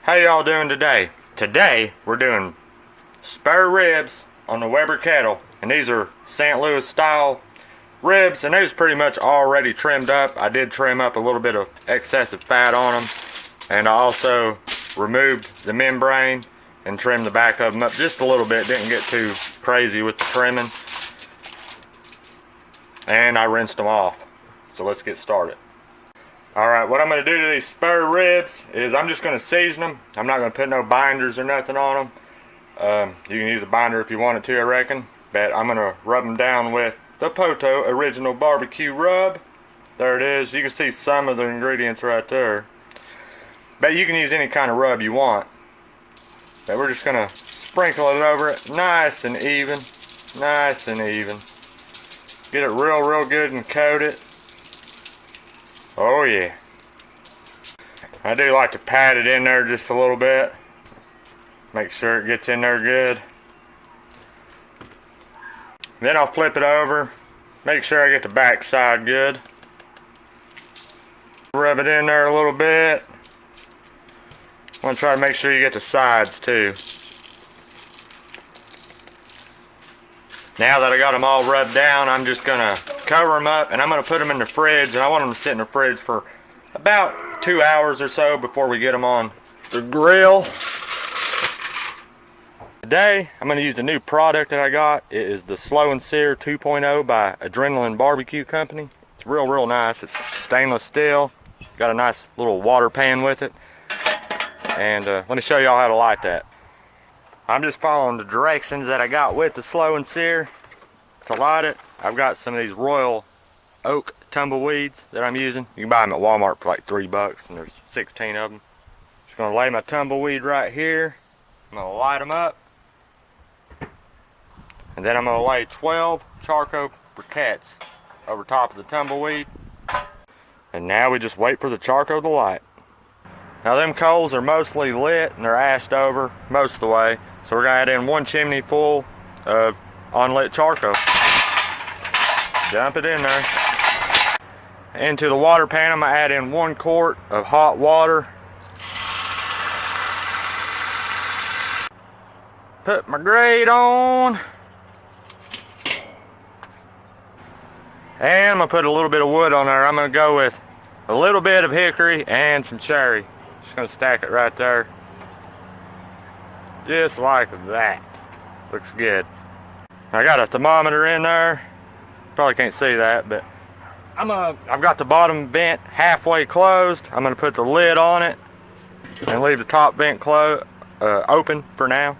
How y'all doing today? Today we're doing spare ribs on the Weber Kettle, and these are St. Louis style ribs, and these pretty much already trimmed up. I did trim up a little bit of excessive fat on them, and I also removed the membrane and trimmed the back of them up just a little bit. Didn't get too crazy with the trimming, and I rinsed them off. So let's get started. Alright, what I'm going to do to these spare ribs is I'm just going to season them. I'm not going to put no binders or nothing on them. You can use a binder if you wanted to, I reckon. But I'm going to rub them down with the Poto Original Barbecue Rub. There it is. You can see some of the ingredients right there. But you can use any kind of rub you want. But we're just going to sprinkle it over it nice and even. Nice and even. Get it real good and coat it. Oh yeah. I do like to pat it in there just a little bit. Make sure it gets in there good. Then I'll flip it over. Make sure I get the back side good. Rub it in there a little bit. I want to try to make sure you get the sides too. Now that I got them all rubbed down, I'm just going to cover them up, and I'm going to put them in the fridge, and I want them to sit in the fridge for about 2 hours or so before we get them on the grill. Today, I'm going to use a new product that I got. It is the Slow N Sear 2.0 by Adrenaline Barbecue Company. It's real nice. It's stainless steel. Got a nice little water pan with it. And let me show y'all how to light that. I'm just following the directions that I got with the Slow N Sear to light it. I've got some of these Royal Oak tumbleweeds that I'm using. You can buy them at Walmart for like $3, and there's 16 of them. Just gonna lay my tumbleweed right here. I'm gonna light them up, and then I'm gonna lay 12 charcoal briquettes over top of the tumbleweed. And now we just wait for the charcoal to light. Now them coals are mostly lit and they're ashed over most of the way. So we're going to add in 1 chimney full of unlit charcoal. Dump it in there. Into the water pan, I'm going to add in 1 quart of hot water. Put my grate on. And I'm going to put a little bit of wood on there. I'm going to go with a little bit of hickory and some cherry. Just going to stack it right there. Just like that. Looks good. I got a thermometer in there. Probably can't see that, but I've got the bottom vent halfway closed. I'm gonna put the lid on it and leave the top vent open for now.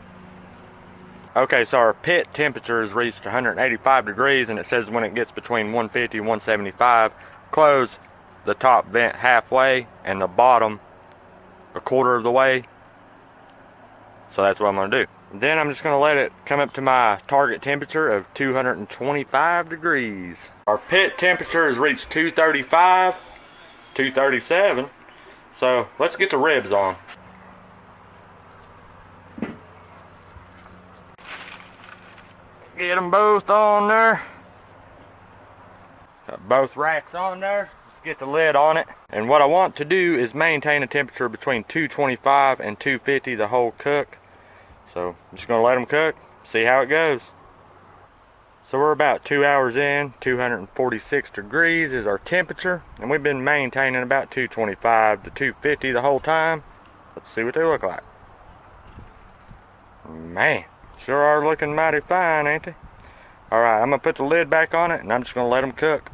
Okay, so our pit temperature has reached 185 degrees, and it says when it gets between 150 and 175, close the top vent halfway and the bottom a quarter of the way. So that's what I'm going to do. Then I'm just going to let it come up to my target temperature of 225 degrees. Our pit temperature has reached 235, 237. So let's get the ribs on. Get them both on there. Got both racks on there. Let's get the lid on it. And what I want to do is maintain a temperature between 225 and 250 the whole cook. So I'm just going to let them cook, see how it goes. So we're about 2 hours in, 246 degrees is our temperature, and we've been maintaining about 225 to 250 the whole time. Let's see what they look like. Man, sure are looking mighty fine, ain't they? Alright, I'm going to put the lid back on it, and I'm just going to let them cook.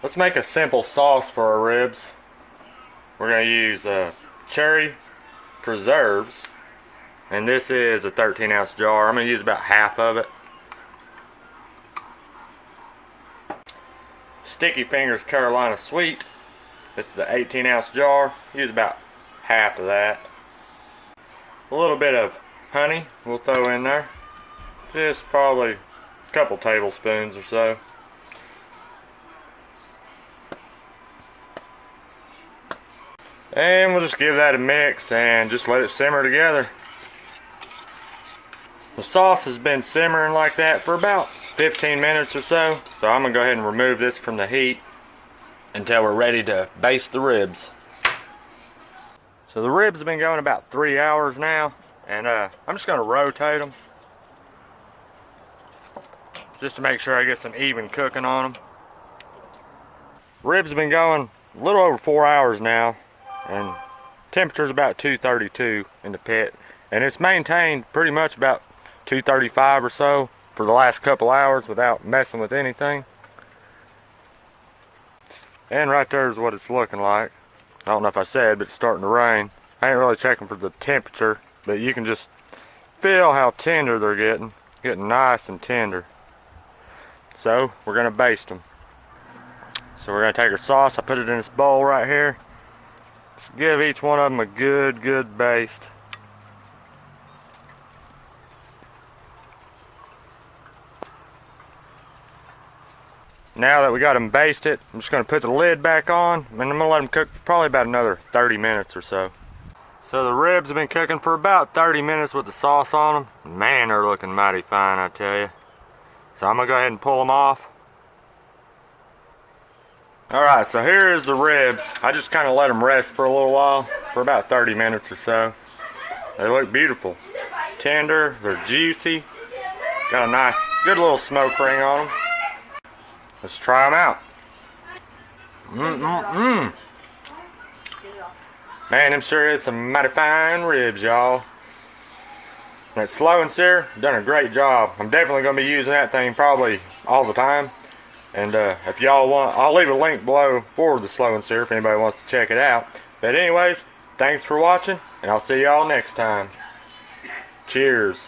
Let's make a simple sauce for our ribs. We're going to use cherry preserves. And this is a 13-ounce jar. I'm going to use about half of it. Sticky Fingers Carolina Sweet. This is an 18-ounce jar. Use about half of that. A little bit of honey we'll throw in there. Just probably a couple tablespoons or so. And we'll just give that a mix and just let it simmer together. The sauce has been simmering like that for about 15 minutes or so. So I'm going to go ahead and remove this from the heat until we're ready to baste the ribs. So the ribs have been going about 3 hours now, and I'm just going to rotate them just to make sure I get some even cooking on them. Ribs have been going a little over 4 hours now, and temperature's about 232 in the pit, and it's maintained pretty much about 235 or so for the last couple hours without messing with anything. And right there is what it's looking like. I don't know if I said, but it's starting to rain. I ain't really checking for the temperature, but you can just feel how tender they're getting nice and tender. So we're gonna baste them. So we're gonna take our sauce. I put it in this bowl right here. Just give each one of them a good baste. Now that we got them basted, I'm just going to put the lid back on, and I'm going to let them cook for probably about another 30 minutes or so. So the ribs have been cooking for about 30 minutes with the sauce on them. Man, they're looking mighty fine, I tell you. So I'm going to go ahead and pull them off. Alright, so here is the ribs. I just kind of let them rest for a little while, for about 30 minutes or so. They look beautiful. Tender, they're juicy. Got a nice, good little smoke ring on them. Let's try them out. Man, them sure is some mighty fine ribs, y'all. That Slow N Sear done a great job. I'm definitely going to be using that thing probably all the time. And if y'all want, I'll leave a link below for the Slow N Sear if anybody wants to check it out. But anyways, thanks for watching, and I'll see y'all next time. Cheers.